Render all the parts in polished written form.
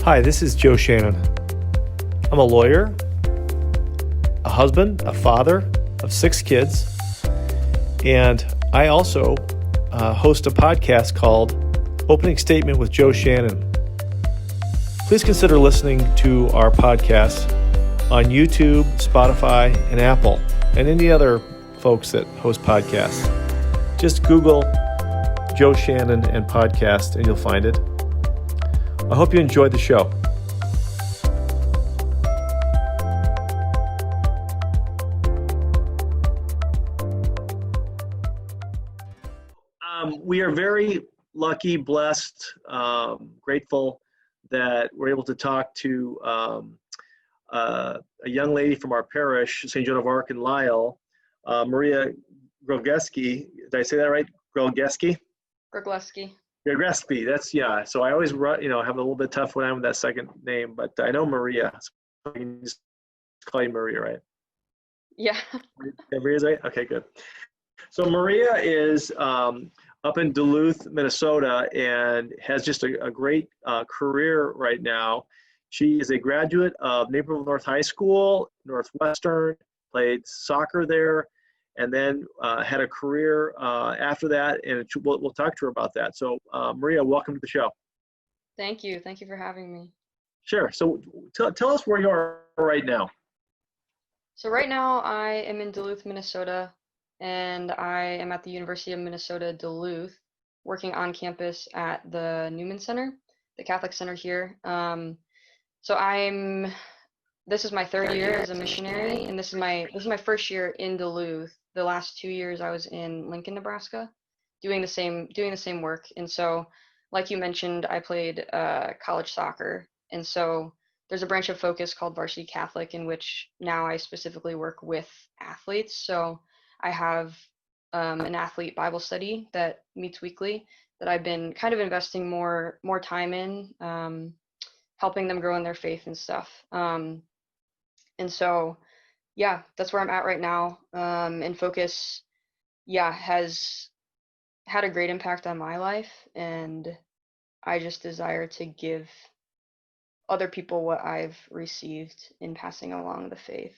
Hi, this is Joe Shannon. I'm a lawyer, a husband, a father of 6 kids, and I also host a podcast called Opening Statement with Joe Shannon. Please consider listening to our podcast on YouTube, Spotify, and Apple, and any other folks that host podcasts. Just Google Joe Shannon and podcast, and you'll find it. I hope you enjoyed the show. We are very lucky, blessed, grateful that we're able to talk to a young lady from our parish, St. Joan of Arc in Lisle, Maria Grygleski. Did I say that right? Grygleski? Grygleski. Grygleski, that's, yeah. So I always, have a little bit tough when I'm with that second name, but I know Maria. So I can just call you Maria, right? Yeah. Maria's right? Okay, good. So Maria is up in Duluth, Minnesota, and has just a great career right now. She is a graduate of Naperville North High School, Northwestern, played soccer there, and then had a career after that, and we'll talk to her about that. So Maria, welcome to the show. Thank you. Thank you for having me. Sure. So tell us where you are right now. So right now I am in Duluth, Minnesota, and I am at the University of Minnesota Duluth, working on campus at the Newman Center, the Catholic Center here. This is my 3rd year as a missionary, and this is my first year in Duluth. The last 2 years I was in Lincoln, Nebraska, doing the same work. And so, like you mentioned, I played college soccer, and so there's a branch of focus called Varsity Catholic, in which now I specifically work with athletes. So I have an athlete Bible study that meets weekly that I've been kind of investing more time in, helping them grow in their faith and stuff. And so, yeah, that's where I'm at right now. And Focus, has had a great impact on my life, and I just desire to give other people what I've received in passing along the faith.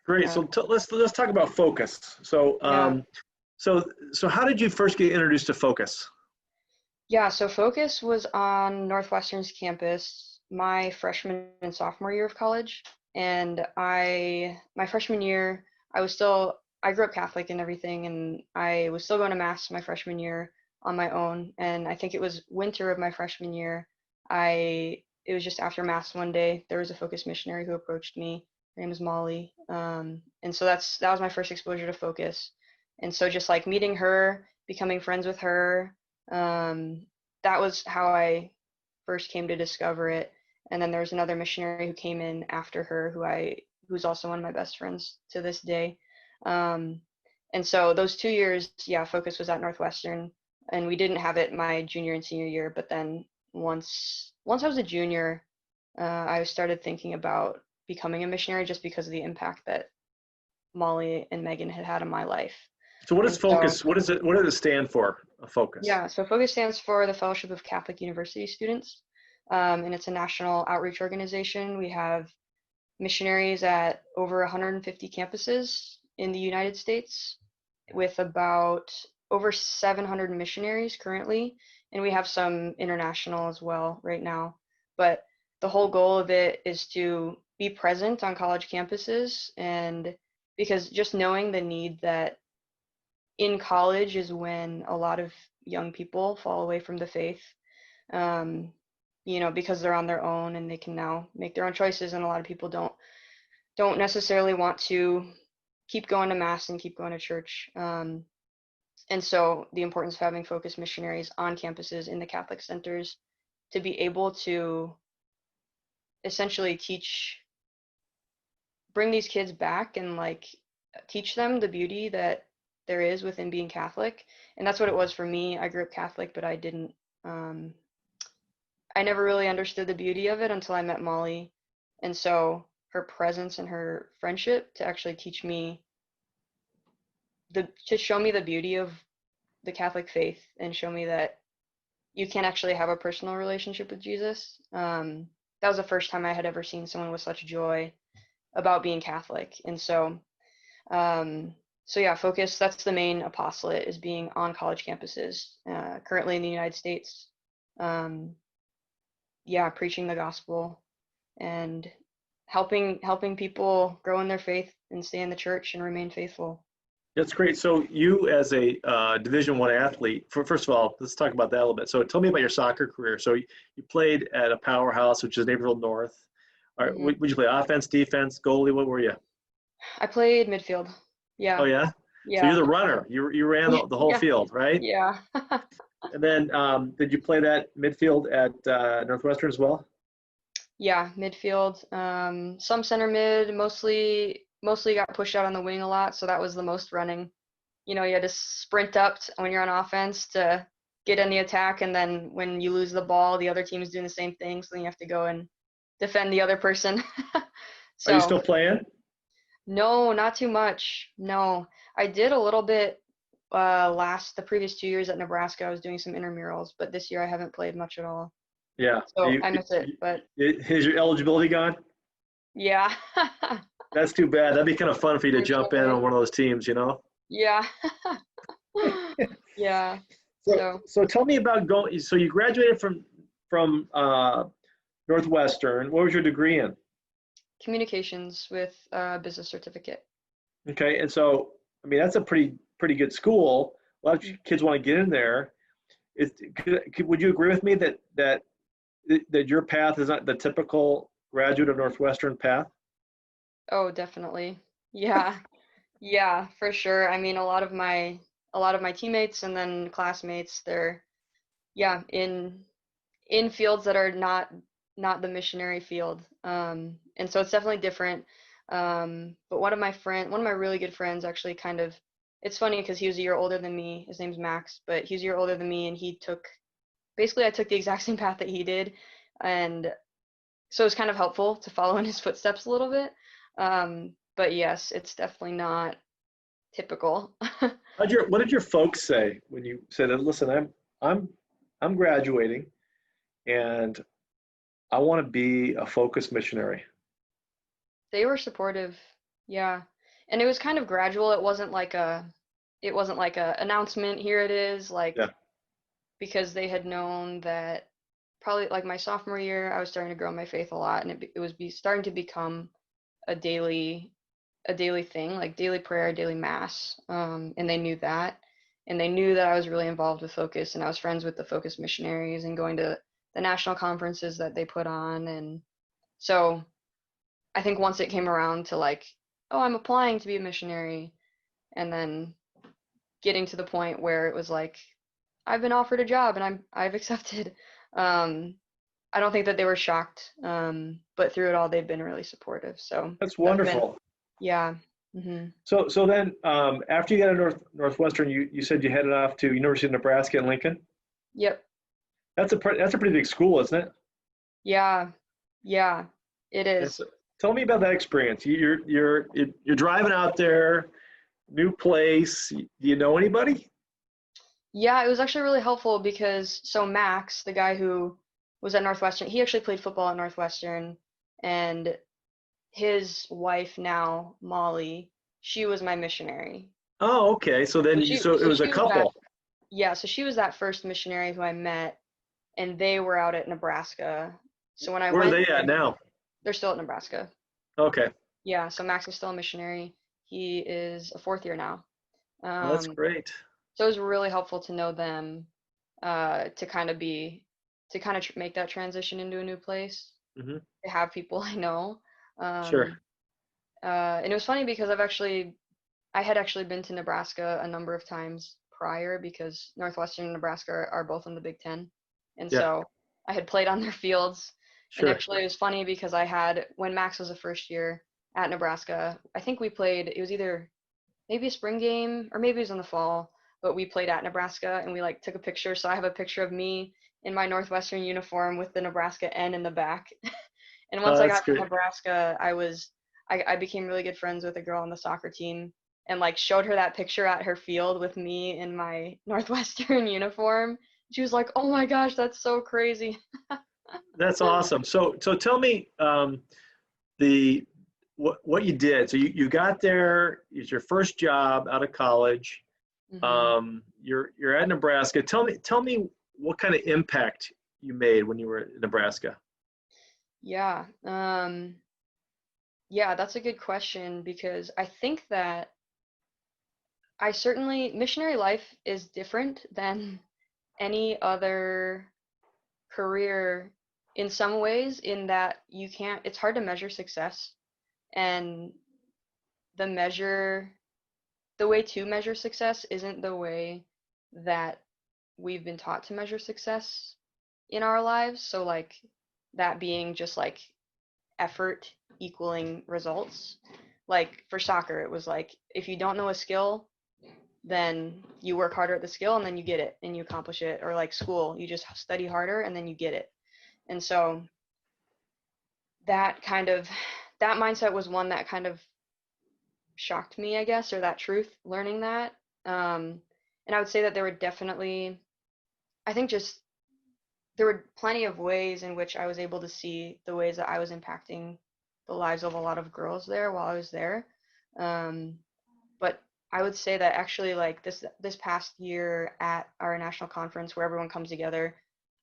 Great. So let's talk about Focus. So so how did you first get introduced to Focus? Yeah, so Focus was on Northwestern's campus my freshman and sophomore year of college. And my freshman year, I grew up Catholic and everything, and I was still going to Mass my freshman year on my own. And I think it was winter of my freshman year. It was just after Mass one day, there was a Focus missionary who approached me. Her name is Molly. And so that was my first exposure to Focus. And so just like meeting her, becoming friends with her, that was how I first came to discover it. And then there was another missionary who came in after her, who's also one of my best friends to this day. And so those 2 years, Focus was at Northwestern, and we didn't have it my junior and senior year. But then once I was a junior, I started thinking about becoming a missionary, just because of the impact that Molly and Megan had on my life. So what is Focus? What does it stand for? Focus. Yeah, so Focus stands for the Fellowship of Catholic University Students. And it's a national outreach organization. We have missionaries at over 150 campuses in the United States, with about over 700 missionaries currently, and we have some international as well right now. But the whole goal of it is to be present on college campuses, and because just knowing the need that in college is when a lot of young people fall away from the faith. Because they're on their own and they can now make their own choices, and a lot of people don't necessarily want to keep going to Mass and keep going to church. And so the importance of having Focus missionaries on campuses in the Catholic centers to be able to essentially bring these kids back and teach them the beauty that there is within being Catholic. And that's what it was for me. I grew up Catholic, but I didn't I never really understood the beauty of it until I met Molly. And so her presence and her friendship to actually teach me to show me the beauty of the Catholic faith and show me that you can actually have a personal relationship with Jesus. that was the first time I had ever seen someone with such joy about being Catholic. And so, yeah, Focus, that's the main apostolate, is being on college campuses, currently in the United States. Yeah, preaching the gospel and helping people grow in their faith and stay in the church and remain faithful. That's great. So you, as a Division I athlete, first of all, let's talk about that a little bit. So tell me about your soccer career. So you played at a powerhouse, which is Naperville North. All right, Mhm. would you play offense, defense, goalie? What were you? I played midfield. Oh Yeah. yeah. So you're Yeah. the runner. You ran the whole Yeah. field, right? Yeah. And then did you play that midfield at Northwestern as well? Yeah, midfield. Some center mid, mostly got pushed out on the wing a lot, so that was the most running. You know, you had to sprint up when you're on offense to get in the attack, and then when you lose the ball, the other team is doing the same thing, so then you have to go and defend the other person. Are you So, still playing? no, not too much. No, I did a little bit the previous 2 years at Nebraska. I was doing some intramurals, but this year I haven't played much at all. Yeah. So I miss it, but Is your eligibility gone? yeah. That's too bad. That'd be kind of fun for you to jump in on Unfortunately. one of those teams, you know? Yeah. Yeah. So, So so tell me about going. So you graduated from Northwestern. What was your degree in? communications with business certificate. Okay, and so I mean that's a pretty good school. A lot of kids want to get in there. Would you agree with me that your path is not the typical graduate of Northwestern path? Oh, definitely. Yeah. Yeah, for sure. I mean, a lot of my teammates and then classmates, they're yeah, in fields that are not the missionary field. And so it's definitely different. But one of my really good friends actually it's funny because he was a year older than me. His name's Max, but he was a year older than me, and basically I took the exact same path that he did. And so it's kind of helpful to follow in his footsteps a little bit. But yes, it's definitely not typical. What did your folks say when you said, "Listen, I'm I'm graduating, and I want to be a focused missionary"? They were supportive. Yeah. And it was kind of gradual. It wasn't like a announcement, here it is, like, Yeah. because they had known that probably like my sophomore year, I was starting to grow my faith a lot, and it was starting to become a daily thing, like daily prayer, daily mass. And they knew that. And they knew that I was really involved with Focus, and I was friends with the Focus missionaries and going to the national conferences that they put on. And so I think once it came around to like, oh, I'm applying to be a missionary, and then getting to the point where it was like, I've been offered a job and I've accepted. Um, I don't think that they were shocked, but through it all, they've been really supportive. So That's that's been, wonderful. yeah. Hmm. So then after you got to Northwestern, you said you headed off to University of Nebraska in Lincoln. Yep. That's a pretty big school, isn't it? Yeah. Yeah. It And is. so, tell me about that experience. You're driving out there, new place. Do you know anybody? Yeah, it was actually really helpful because so Max, the guy who was at Northwestern, he actually played football at Northwestern, and his wife now, Molly, she was my missionary. Oh, okay. So So then she so it so was a she was that couple. yeah, so she was that first missionary who I met, and they were out at Nebraska. So when I Where are went they at there, now? they're still at Nebraska. Okay. Yeah, so Max is still a missionary. He is a fourth year now. Well, that's Um, great. so it was really helpful to know them, to kind of make that transition into a new place, Hmm. to have people I know. Sure. Um, and it was funny because I had actually been to Nebraska a number of times prior, because Northwestern and Nebraska are both in the Big Ten. And Yeah. so I had played on their fields. And Sure. actually, it was funny because when Max was a first year at Nebraska, I think we played, it was either maybe a spring game or maybe it was in the fall, but we played at Nebraska and we like took a picture. So I have a picture of me in my Northwestern uniform with the Nebraska N in the back. And Oh, once I that's got to great. Nebraska, I became really good friends with a girl on the soccer team, and like showed her that picture at her field with me in my Northwestern uniform. She was like, "Oh my gosh, that's so crazy." That's awesome. So tell me the what you did. So you got there. It's your first job out of college. Hmm. You're at Nebraska. Tell me what kind of impact you made when you were in Nebraska. Yeah. Yeah, that's a good question because I think that missionary life is different than any other career in some ways, in that it's hard to measure success. And the measure, the way to measure success isn't the way that we've been taught to measure success in our lives. So, like, that being just like effort equaling results. Like for soccer, it was like if you don't know a skill, then you work harder at the skill and then you get it and you accomplish it. Or like school, you just study harder and then you get it. And so that kind of that mindset was one that kind of shocked me, I guess, or that truth, learning that. And I would say that there were definitely, I think just there were plenty of ways in which I was able to see the ways that I was impacting the lives of a lot of girls there while I was there. Um, but I would say that actually, like this past year at our national conference where everyone comes together,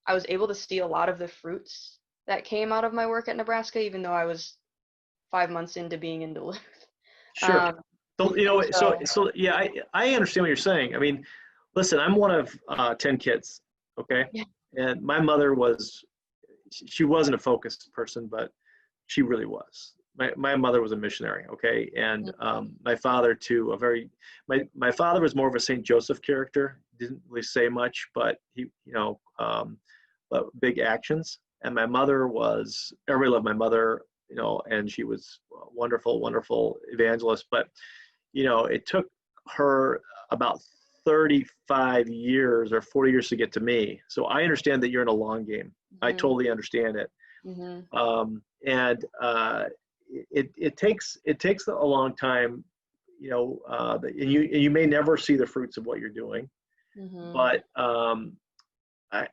I was able to see a lot of the fruits that came out of my work at Nebraska, even though I was 5 months into being in Duluth. Sure. Um, So and so yeah, I understand what you're saying. I mean, listen, I'm one of 10 kids. Okay, yeah. and my mother was she wasn't a focused person, but she really was. My mother was a missionary, okay, and my father too. My father was more of a Saint Joseph character. Didn't really say much, but he, but big actions. And my mother was everybody loved my mother, and she was a wonderful, wonderful evangelist. But it took her about 35 years or 40 years to get to me. So I understand that you're in a long game. I Hmm. totally understand it. Hmm. And it takes a long time, and you may never see the fruits of what you're doing. Hmm. But I,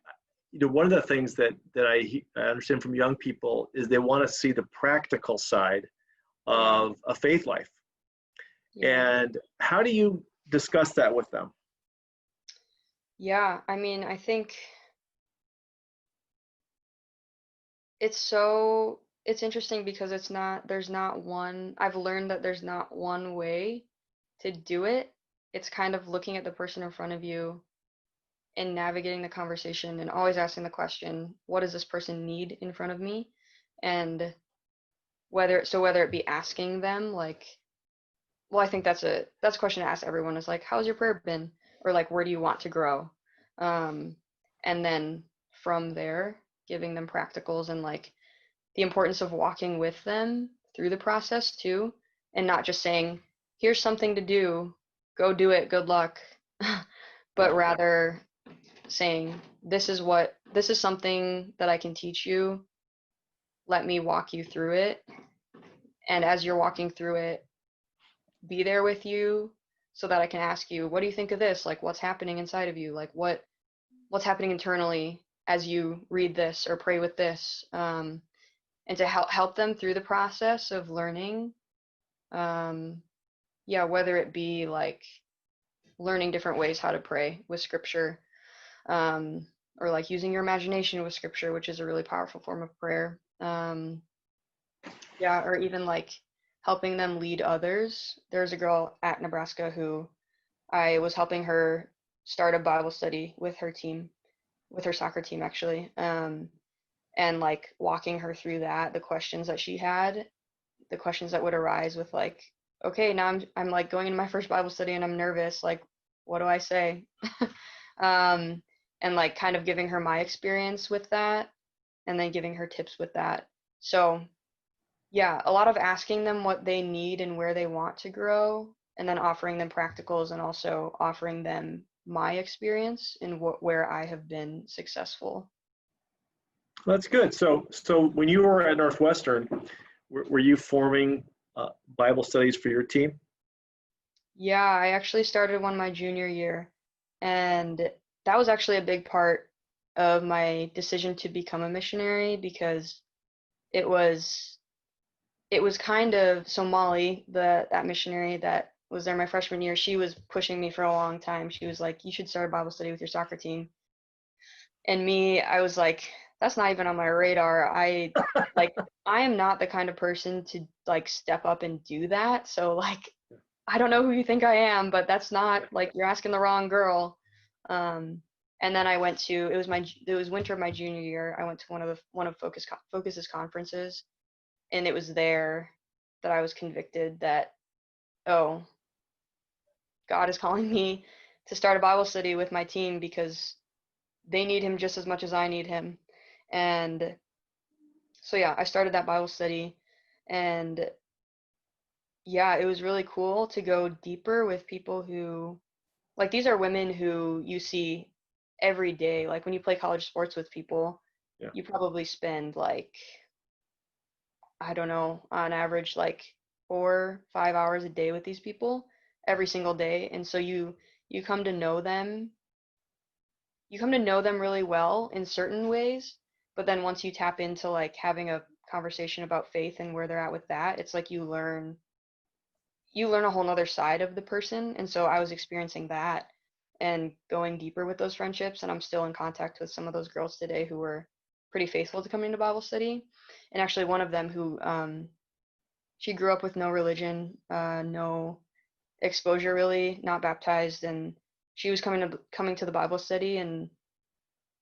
one of the things I understand from young people is they want to see the practical side Yeah. of a faith life. Yeah. And how do you discuss that with them? Yeah. I mean, I think it's interesting because there's not one, I've learned that there's not one way to do it. It's kind of looking at the person in front of you and navigating the conversation and always asking the question, what does this person need in front of me? And whether it be asking them like, well, I think that's a question to ask everyone, is like, how's your prayer been? Or like, where do you want to grow? Um, and then from there, giving them practicals and like the importance of walking with them through the process too, and not just saying, here's something to do, go do it, good luck, but rather saying, this is something that I can teach you. Let me walk you through it. And as you're walking through it, be there with you so that I can ask you, what do you think of this? Like, what's happening inside of you? Like, what's happening internally as you read this or pray with this? And to help them through the process of learning. Um, yeah, whether it be like learning different ways how to pray with scripture, um, or like using your imagination with scripture, which is a really powerful form of prayer. Yeah, or even like helping them lead others. There's a girl at Nebraska who I was helping her start a Bible study with her team, with her soccer team actually, and like walking her through that, the questions that she had, the questions that would arise with like, okay, now I'm like going into my first Bible study and I'm nervous. Like, what do I say? um, and like kind of giving her my experience with that, and then giving her tips with that. So yeah, a lot of asking them what they need and where they want to grow, and then offering them practicals and also offering them my experience in where I have been successful. That's good. So when you were at Northwestern, were you forming Bible studies for your team? Yeah, I actually started one my junior year, and that was actually a big part. of my decision to become a missionary, because it was kind of, so Molly, that missionary that was there my freshman year, she was pushing me for a long time. She was like, you should start a Bible study with your soccer team. And me, I was like, that's not even on my radar. I am not the kind of person to like step up and do that. So like, I don't know who you think I am, but that's not, like, you're asking the wrong girl. And then I went to, it was winter of my junior year. I went to one of Focus's conferences, and it was there that I was convicted that, oh, God is calling me to start a Bible study with my team, because they need him just as much as I need him. And so yeah, I started that Bible study, and yeah, it was really cool to go deeper with people who, like, these are women who you see every day. Like when you play college sports with people, Yeah. you probably spend like, I don't know, on average like 4 or 5 hours a day with these people every single day. And so you come to know them. You come to know them really well in certain ways, but then once you tap into like having a conversation about faith and where they're at with that, it's like you learn a whole nother side of the person. And so I was experiencing that and going deeper with those friendships. And I'm still in contact with some of those girls today who were pretty faithful to coming to Bible study. And actually one of them who, she grew up with no religion, no exposure really, not baptized. And she was coming to the Bible study and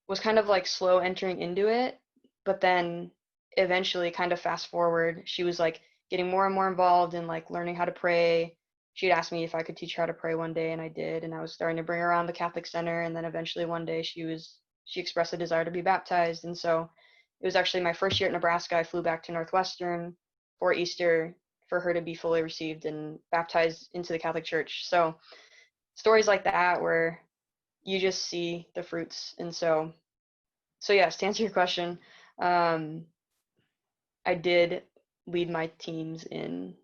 was kind of like slow entering into it. But then eventually, kind of fast forward, she was like getting more and more involved in like learning how to pray. She'd asked me if I could teach her how to pray one day, and I did. And I was starting to bring her around the Catholic Center. And then eventually one day she expressed a desire to be baptized. And so it was actually my first year at Nebraska. I flew back to Northwestern for Easter for her to be fully received and baptized into the Catholic Church. So stories like that where you just see the fruits. And so yes, to answer your question, um, I did lead my teams in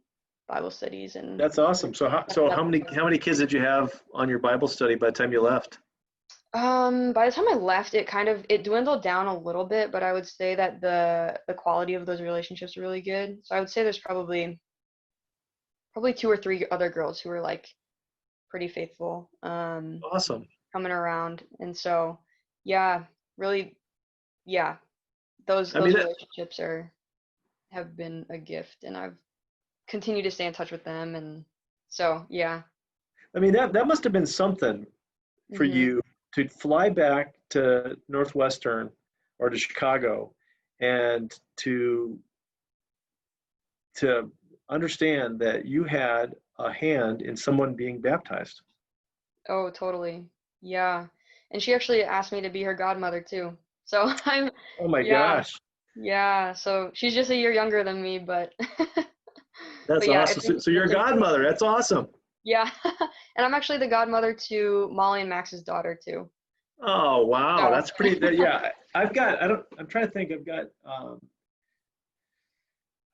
Bible studies, and That's awesome. So how many kids did you have on your Bible study by the time you left? by the time I left, it dwindled down a little bit, but I would say that the quality of those relationships are really good. So I would say there's probably 2 or 3 other girls who were like pretty faithful, Awesome. coming around. And so yeah, really, yeah, those I mean, relationships have been a gift, and I've continued to stay in touch with them. And so yeah. that must have been something for Mhm. you to fly back to Northwestern or to Chicago and to understand that you had a hand in someone being baptized. Oh, totally. Yeah. And she actually asked me to be her godmother too. So Oh my yeah, gosh, yeah. So she's just a year younger than me, but that's yeah, awesome. So you're a godmother. That's awesome. yeah. And I'm actually the godmother to Molly and Max's daughter too. Oh wow, So that's pretty. Yeah, I've got. I don't. I'm trying to think. I've got.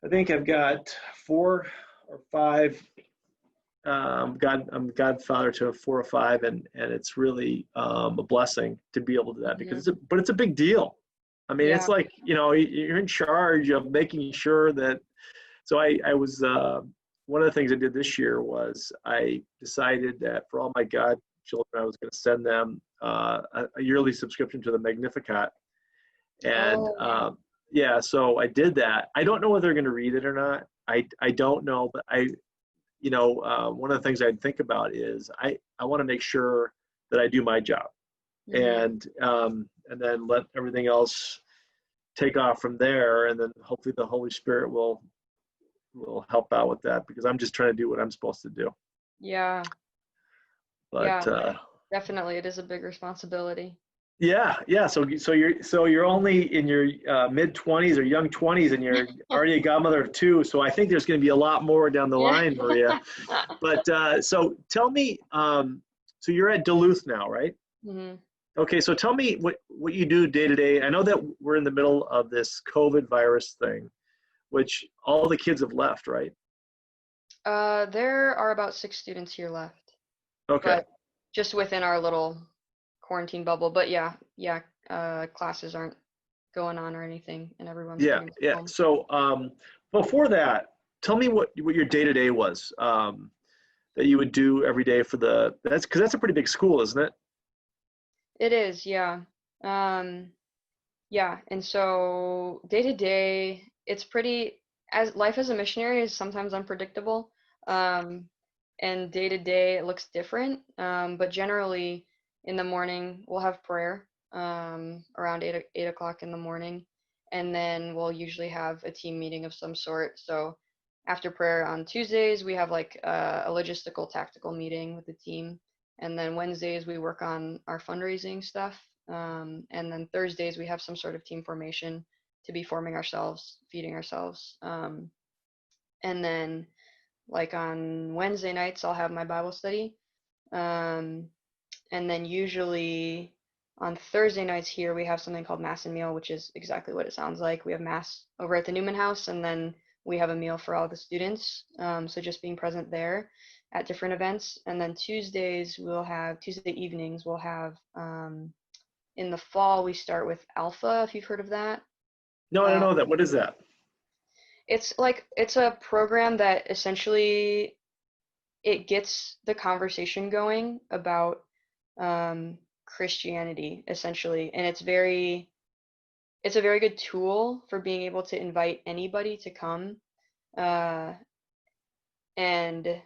I think I've got 4 or 5. I'm godfather to 4 or 5, and it's really a blessing to be able to do that because mhm. but it's a big deal. I mean, it's Yeah. like you're in charge of making sure that. So I was one of the things I did this year was I decided that for all my godchildren, I was going to send them a yearly subscription to the Magnificat, and Oh, yeah. yeah, so I did that. I don't know whether they're going to read it or not. I don't know, but one of the things I'd think about is I want to make sure that I do my job, Mhm. and then let everything else take off from there, and then hopefully the Holy Spirit will help out with that because I'm just trying to do what I'm supposed to do. Yeah. But Yeah. Definitely. It is a big responsibility. yeah. So you're only in your mid 20s or young 20s, and you're already a godmother of 2. So I think there's going to be a lot more down the Yeah. line, Maria. But so tell me, so you're at Duluth now, right? Mhm. Okay, so tell me what you do day to day. I know that we're in the middle of this COVID virus thing, which all the kids have left, right? There are about 6 students here left, Okay. but just within our little quarantine bubble. But yeah, classes aren't going on or anything, and everyone's Yeah, pretty much yeah. home. So before that, tell me what your day to day was that you would do every day for that's because that's a pretty big school, isn't it? It is, yeah. Um, yeah, and so day to day, it's pretty, as life as a missionary is sometimes unpredictable. Um, and day to day it looks different. But generally in the morning we'll have prayer around 8 o'clock in the morning, and then we'll usually have a team meeting of some sort. So after prayer on Tuesdays we have like a logistical tactical meeting with the team, and then Wednesdays we work on our fundraising stuff, and then Thursdays we have some sort of team formation to be forming ourselves, feeding ourselves, and then like on Wednesday nights, I'll have my Bible study. Um, and then usually on Thursday nights here, we have something called Mass and Meal, which is exactly what it sounds like. We have Mass over at the Newman House, and then we have a meal for all the students. So just being present there at different events. And then Tuesday evenings, we'll have, in the fall, we start with Alpha, if you've heard of that. No, I don't Uh, know that. What is that? it's a program that essentially it gets the conversation going about Christianity essentially, and it's a very good tool for being able to invite anybody to come. Uh, and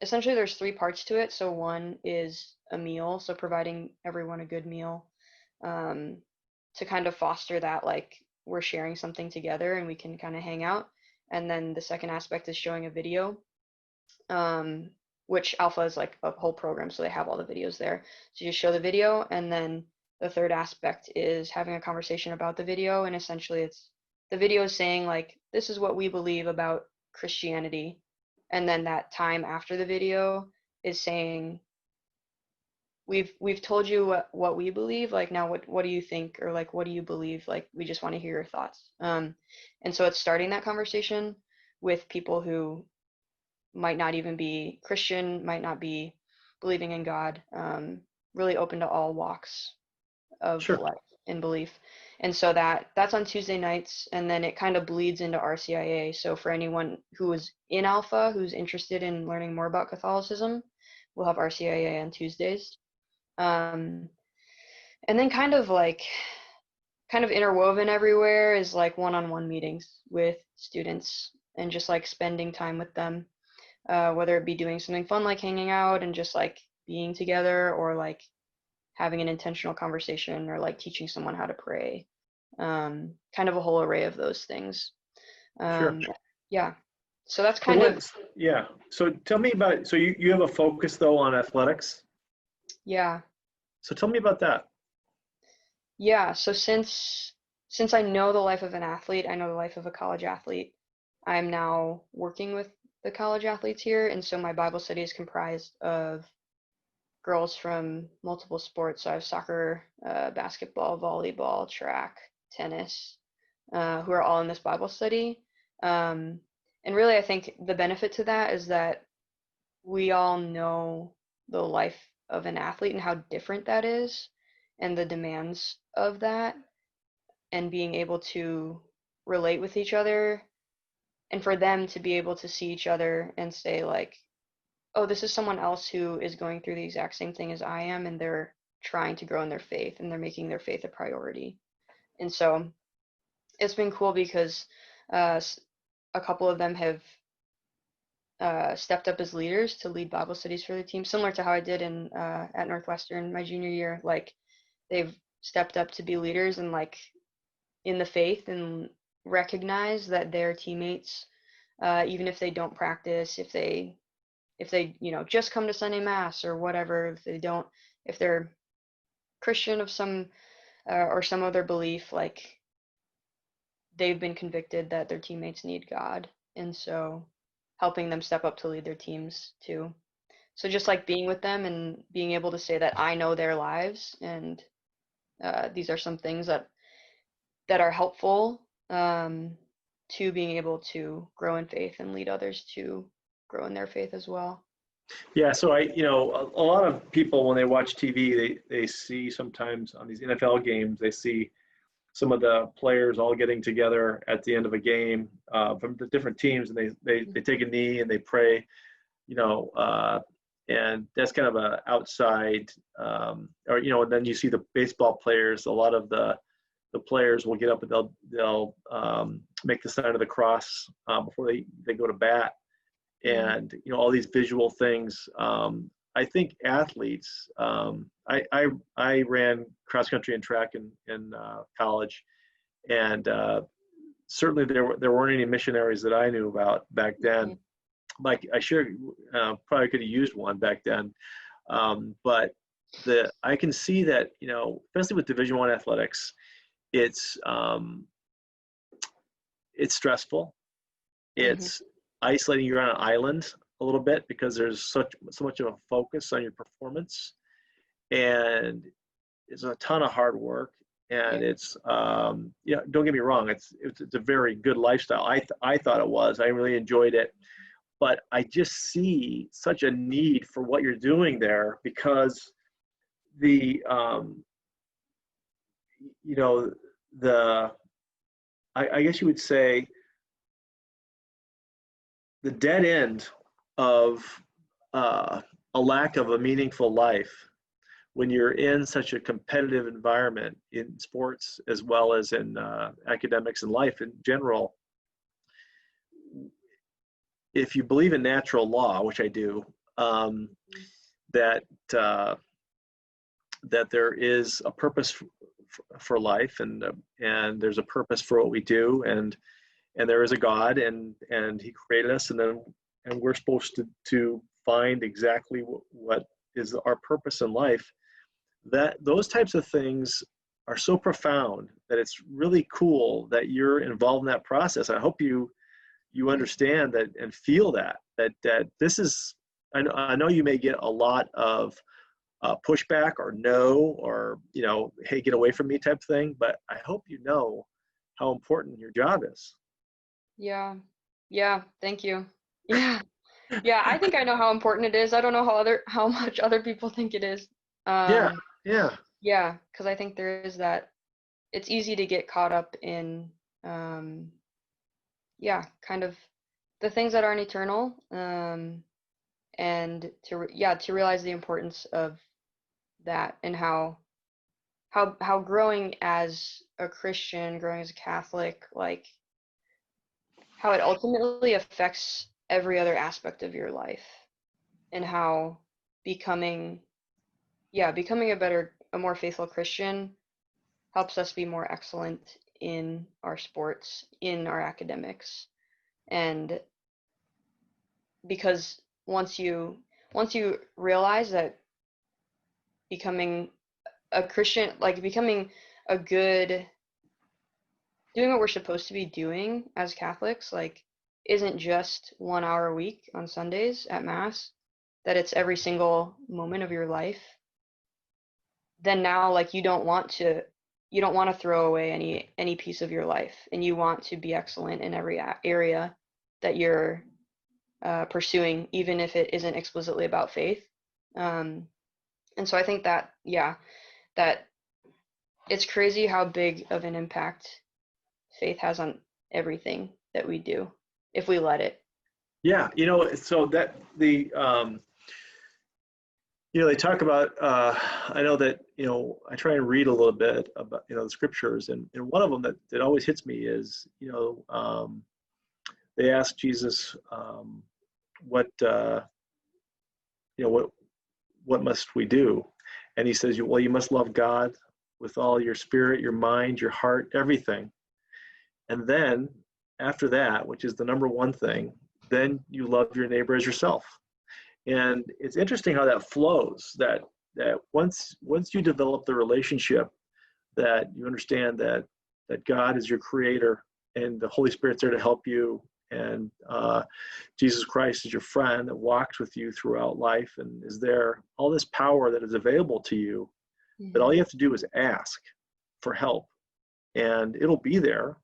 essentially, there's three parts to it. So one is a meal, so providing everyone a good meal, um, to kind of foster that like we're sharing something together and we can kind of hang out. And then the second aspect is showing a video, um, which Alpha is like a whole program, so they have all the videos there. So you just show the video, and then the third aspect is having a conversation about the video, and essentially it's the video is saying like this is what we believe about Christianity, and then that time after the video is saying we've told you what we believe, like now what do you think, or like what do you believe, like we just want to hear your thoughts. And so it's starting that conversation with people who might not even be Christian, might not be believing in God, really open to all walks of Sure. life and belief. And so that's on Tuesday nights, and then it kind of bleeds into RCIA. So for anyone who is in Alpha, who's interested in learning more about Catholicism, we'll have RCIA on Tuesdays. Um, and then kind of interwoven everywhere is like one-on-one meetings with students and just like spending time with them, whether it be doing something fun like hanging out and just like being together, or like having an intentional conversation, or like teaching someone how to pray. Kind of a whole array of those things. Sure. Um, yeah. So that's So kind of, what? Yeah. So tell me about. So you have a focus though on athletics. yeah. So tell me about that. Yeah. So since I know the life of an athlete, I know the life of a college athlete, I'm now working with the college athletes here, and so my Bible study is comprised of girls from multiple sports. So I have soccer, basketball, volleyball, track, tennis, who are all in this Bible study. Um, and really, I think the benefit to that is that we all know the life of an athlete and how different that is, and the demands of that, and being able to relate with each other, and for them to be able to see each other and say, like, oh, this is someone else who is going through the exact same thing as I am, and they're trying to grow in their faith, and they're making their faith a priority. And so it's been cool because uh, a couple of them have stepped up as leaders to lead Bible studies for the team, similar to how I did in at Northwestern my junior year. Like they've stepped up to be leaders and like in the faith, and recognize that their teammates, even if they don't practice, if they just come to Sunday Mass or whatever, if they're Christian of some or some other belief, like they've been convicted that their teammates need God, and so helping them step up to lead their teams too. So just like being with them and being able to say that I know their lives, and these are some things that are helpful, to being able to grow in faith and lead others to grow in their faith as well. Yeah, so a lot of people when they watch TV, they see sometimes on these NFL games, they see some of the players all getting together at the end of a game from the different teams, and they take a knee and they pray, you know, and that's kind of a outside, and then you see the baseball players. A lot of the players will get up and they'll make the sign of the cross before they go to bat, and all these visual things. I think athletes. I ran cross country and track in college, and certainly there weren't any missionaries that I knew about back then. Like I sure probably could have used one back then, but I can see that especially with Division I athletics, it's stressful. It's isolating. You're on an island a little bit because there's so much of a focus on your performance, and it's a ton of hard work. And it's don't get me wrong, it's a very good lifestyle. I thought it was. I really enjoyed it, but I just see such a need for what you're doing there because I guess you would say the dead end of a lack of a meaningful life when you're in such a competitive environment in sports as well as in academics and life in general. If you believe in natural law, which I do, that there is a purpose for life, and there's a purpose for what we do, and there is a God, and He created us, and we're supposed to find exactly what is our purpose in life. That those types of things are so profound that it's really cool that you're involved in that process. I hope you understand that and feel that this is. I know you may get a lot of pushback or no, or hey, get away from me type thing, but I hope you know how important your job is. Yeah. Thank you. Yeah. I think I know how important it is. I don't know how much other people think it is. Yeah. Yeah, because I think there is that. It's easy to get caught up in, kind of the things that aren't eternal, and to realize the importance of that, and how growing as a Christian, growing as a Catholic, like how it ultimately affects every other aspect of your life, and how becoming a more faithful Christian helps us be more excellent in our sports, in our academics. And because once you realize that becoming a Christian, like becoming a good, doing what we're supposed to be doing as Catholics, like isn't just 1 hour a week on Sundays at Mass, that it's every single moment of your life, then now like you don't want to throw away any piece of your life, and you want to be excellent in every area that you're pursuing, even if it isn't explicitly about faith. And so I think that that it's crazy how big of an impact faith has on everything that we do if we let it. Yeah, so that they talk about, I know that, I try and read a little bit about, the scriptures, and one of them that always hits me is, they ask Jesus, what must we do? And He says, well, you must love God with all your spirit, your mind, your heart, everything. And then after that, which is the number one thing, then you love your neighbor as yourself. And it's interesting how that flows, that once you develop the relationship, that you understand that God is your creator, and the Holy Spirit's there to help you, and Jesus Christ is your friend that walks with you throughout life and is there, all this power that is available to you, that all you have to do is ask for help, and it'll be there.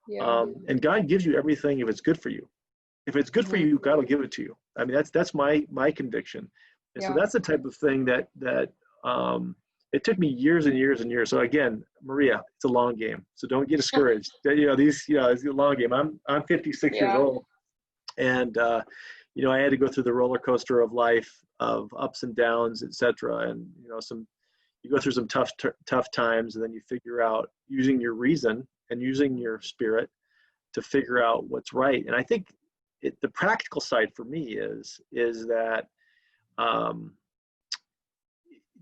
And God gives you everything if it's good for you. if it's good for Mhm. you, God will give it to you. I mean, that's my conviction. And so Yeah. that's the type of thing that it took me years and years and years. So again, Maria, it's a long game. So don't get discouraged. It's a long game. I'm 56 years Yeah. old, and I had to go through the roller coaster of life, of ups and downs, etc. And you go through some tough times, and then you figure out using your reason and using your spirit to figure out what's right. And I think the practical side for me is that um,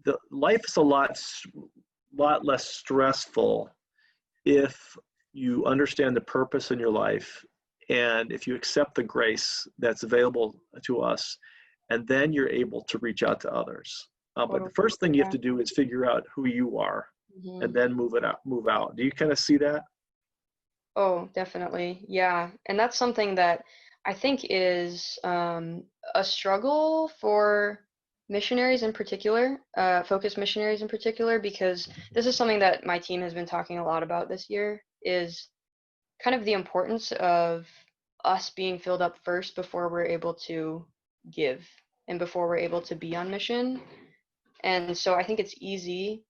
the life is a lot less stressful if you understand the purpose in your life, and if you accept the grace that's available to us, and then you're able to reach out to others. But the Totally. first thing you have Yeah. to do is figure out who you are, and Mhm. then move out. Do you kind of see that? Oh, definitely. Yeah. And that's something that I think is a struggle for missionaries in particular, focused missionaries in particular, because this is something that my team has been talking a lot about this year, is kind of the importance of us being filled up first before we're able to give and before we're able to be on mission. And so I think it's easy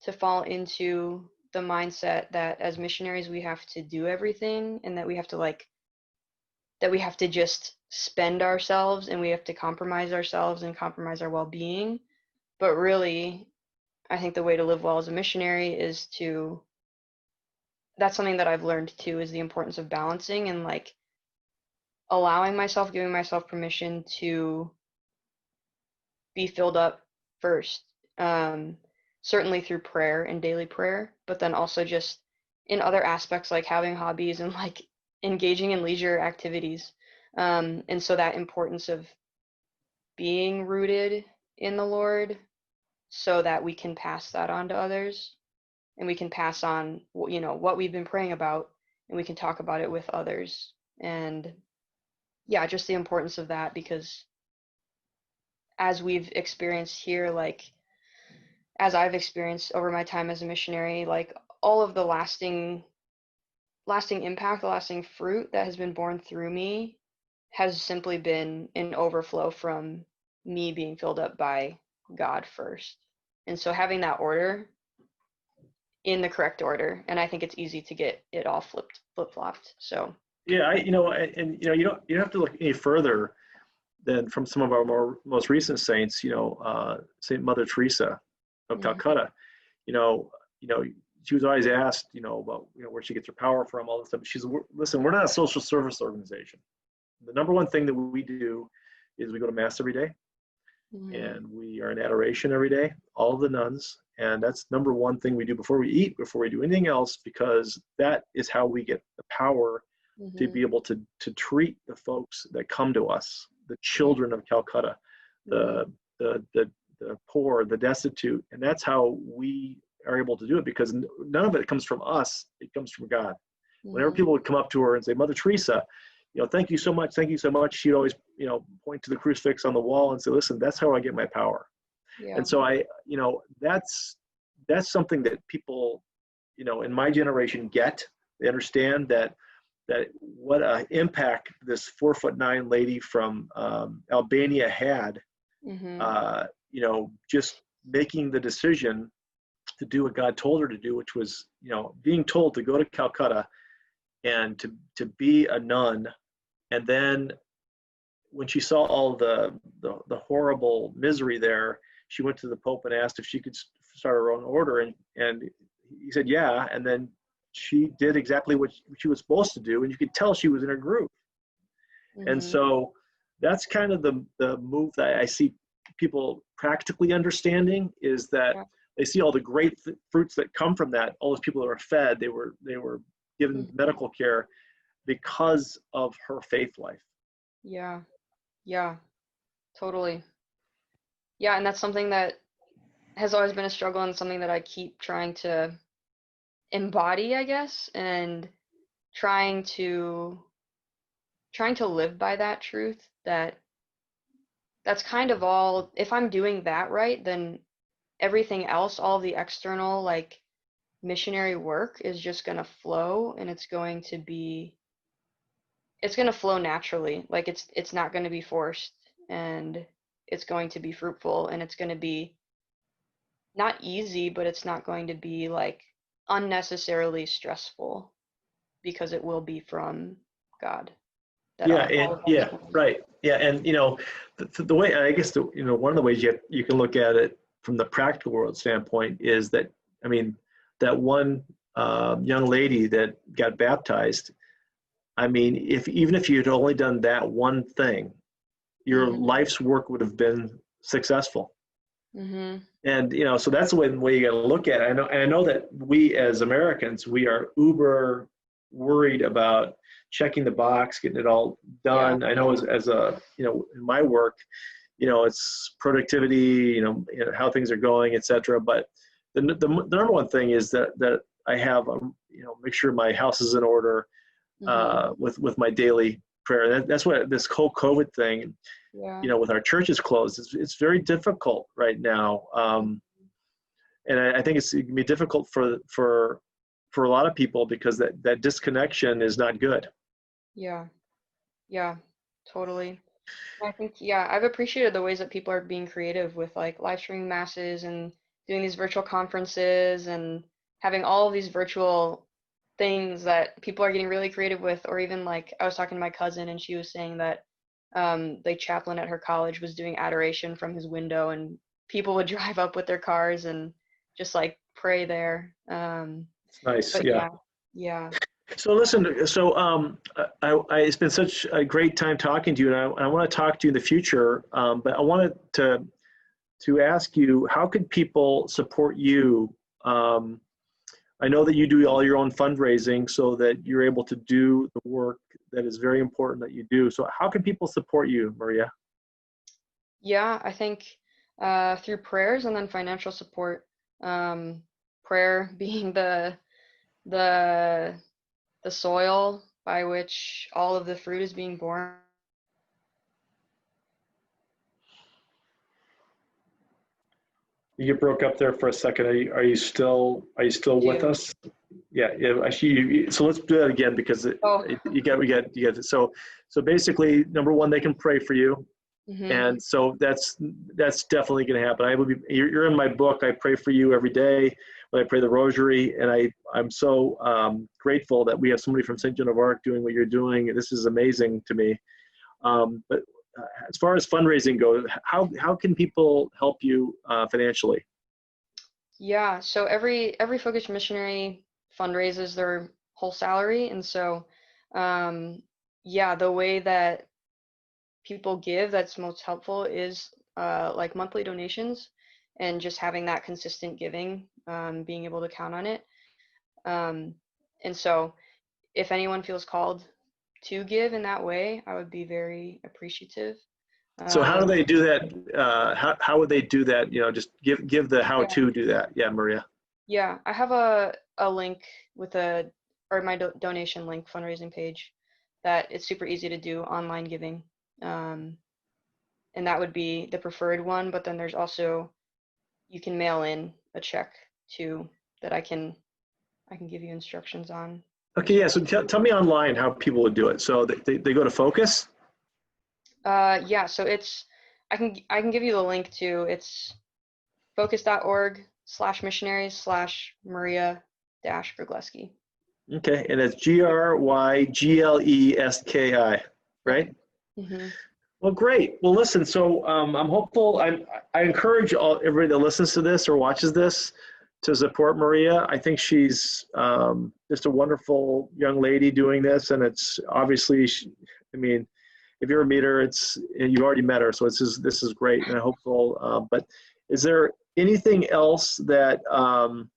to fall into the mindset that as missionaries we have to do everything, and that we have to just spend ourselves, and we have to compromise ourselves and compromise our well-being. But really, I think the way to live well as a missionary is to that's something that I've learned too, is the importance of balancing and like allowing myself, giving myself permission to be filled up first. Um, Certainly through prayer and daily prayer, but then also just in other aspects like having hobbies and like engaging in leisure activities. And so that importance of being rooted in the Lord so that we can pass that on to others, and we can pass on, what we've been praying about, and we can talk about it with others. And yeah, just the importance of that, because as we've experienced here, like as I've experienced over my time as a missionary, like all of the lasting impact, the lasting fruit that has been born through me has simply been an overflow from me being filled up by God first. And so having that order in the correct order, and I think it's easy to get it all flip-flopped. So, Yeah, you don't have to look any further than from some of our most recent saints. Saint Mother Teresa of mhm, Calcutta. You know, you know, she was always asked, about where she gets her power from, all this stuff. Listen, we're not a social service organization. The number one thing that we do is we go to mass every day, mhm, and we are in adoration every day, all of the nuns. And that's number one thing we do before we eat, before we do anything else, because that is how we get the power to be mhm, able to treat the folks that come to us, the yeah, children of Calcutta, mhm, the the poor, the destitute, and that's how we are able to do it, because none of it comes from us; it comes from God. Whenever mhm, people would come up to her and say, "Mother Teresa, thank you so much, thank you so much," she'd always, point to the crucifix on the wall and say, "Listen, that's how I get my power." yeah, And so that's something that people, in my generation get. They understand that what an impact this 4'9" lady from Albania had, mhm, just making the decision to do what God told her to do, which was, being told to go to Calcutta and to be a nun. And then when she saw all the horrible misery there, she went to the Pope and asked if she could start her own order, and he said yeah, and then she did exactly what she was supposed to do, and you could tell she was in her groove. And mhm, so that's kind of the move that I see people practically understanding, is that yeah, they see all the great fruits that come from that. All those people that were fed, they were given mhm, medical care because of her faith life. yeah, yeah, totally. Yeah, and that's something that has always been a struggle, and something that I keep trying to embody, I guess, and trying to trying to live by that truth, that that's kind of all. If I'm doing that right, then everything else, all the external like missionary work is just going to flow, and it's going to be it's going to flow naturally. Like it's not going to be forced, and it's going to be fruitful, and it's going to be not easy, but it's not going to be like unnecessarily stressful because it will be from God that Yeah, all and of that's yeah, going. right. Yeah, and the way I guess one of the ways you can look at it from the practical world standpoint is that, I mean, that one young lady that got baptized. I mean, if even if you'd only done that one thing, your Mhm. life's work would have been successful. Mhm. And so that's the way you got to look at it. I know that we as Americans, we are uber worried about checking the box, getting it all Yeah. done. I know as a in my work, it's productivity, how things are going, etc. But the number one thing is that I have make sure my house is in order Mhm. with my daily prayer. That's what this whole COVID thing, Yeah. with our churches closed, it's very difficult right now. And I think it's going to be difficult for a lot of people because that disconnection is not good. Yeah. Yeah. Totally. I think, yeah, I've appreciated the ways that people are being creative with like live streaming masses and doing these virtual conferences and having all of these virtual things that people are getting really creative with. Or even like I was talking to my cousin and she was saying that the chaplain at her college was doing adoration from his window, and people would drive up with their cars and just like pray there. It's nice, But yeah. yeah, yeah, So listen, it's been such a great time talking to you, and I want to talk to you in the future. But I wanted to ask you, how could people support you? Um, I know that you do all your own fundraising so that you're able to do the work that is very important that you do. So how can people support you, Maria? yeah. I think through prayers and then financial support. Um, Prayer being the the soil by which all of the fruit is being born. You broke up there for a second. Are you still with Do. us? Yeah, yeah. Actually, so let's do that again because Oh. you get it. So basically, number one, they can pray for you, Mhm. and so that's definitely going to happen. I will be. You're in my book. I pray for you every day when I pray the Rosary, and I'm so grateful that we have somebody from St. Joan of Arc doing what you're doing. This is amazing to me. But as far as fundraising goes, how can people help you financially? Yeah, so every Focus missionary fundraises their whole salary, and so um, yeah, the way that people give that's most helpful is like monthly donations and just having that consistent giving, being able to count on it. Um, and so if anyone feels called to give in that way, I would be very appreciative. So how do Um, they do that? How would they do that? Just give the how yeah, to do that. Yeah, Maria. yeah, I have a link with a or my donation link fundraising page that it's super easy to do online giving. Um, and that would be the preferred one, but then there's also you can mail in a check too that I can give you instructions on. Okay, yeah. So tell me online how people would do it. So they go to Focus. Yeah, so it's I can give you the link to it's focus.org/missionaries/Maria dash Grygleski. Okay, and it's Grygleski, Yep. right? Hmm. Well, great. Well, listen. So I'm hopeful. I encourage everybody that listens to this or watches this to support Maria. I think she's just a wonderful young lady doing this, and it's obviously. I mean, if you ever meet her, you've already met her, so this is great, and I'm hopeful. But is there anything else that that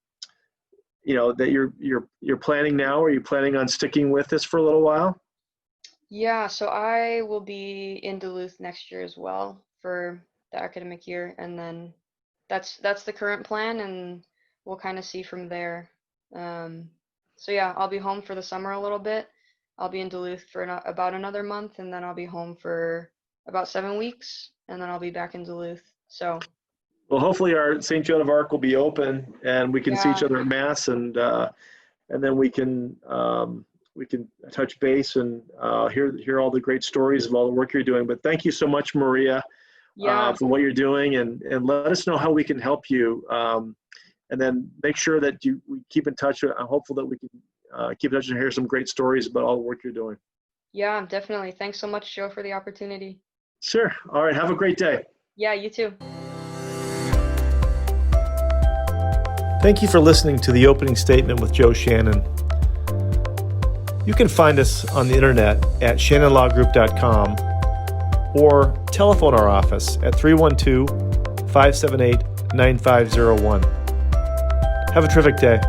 you're planning now? Are you planning on sticking with this for a little while? Yeah, so I will be in Duluth next year as well for the academic year, and then that's the current plan, and we'll kind of see from there. Um, so yeah, I'll be home for the summer a little bit. I'll be in Duluth for about another month, and then I'll be home for about 7 weeks, and then I'll be back in Duluth. So Well, hopefully our St. Joan of Arc will be open and we can see each yeah, other at Mass, and then touch base and hear all the great stories of all the work you're doing. But thank you so much, Maria, Yeah. for what you're doing, and let us know how we can help you. And then make sure that we keep in touch. I'm hopeful that we can keep in touch and hear some great stories about all the work you're doing. Yeah, definitely. Thanks so much, Joe, for the opportunity. Sure. All right. Have a great day. Yeah, you too. Thank you for listening to the opening statement with Joe Shannon. You can find us on the internet at shannonlawgroup.com or telephone our office at 312-578-9501. Have a terrific day.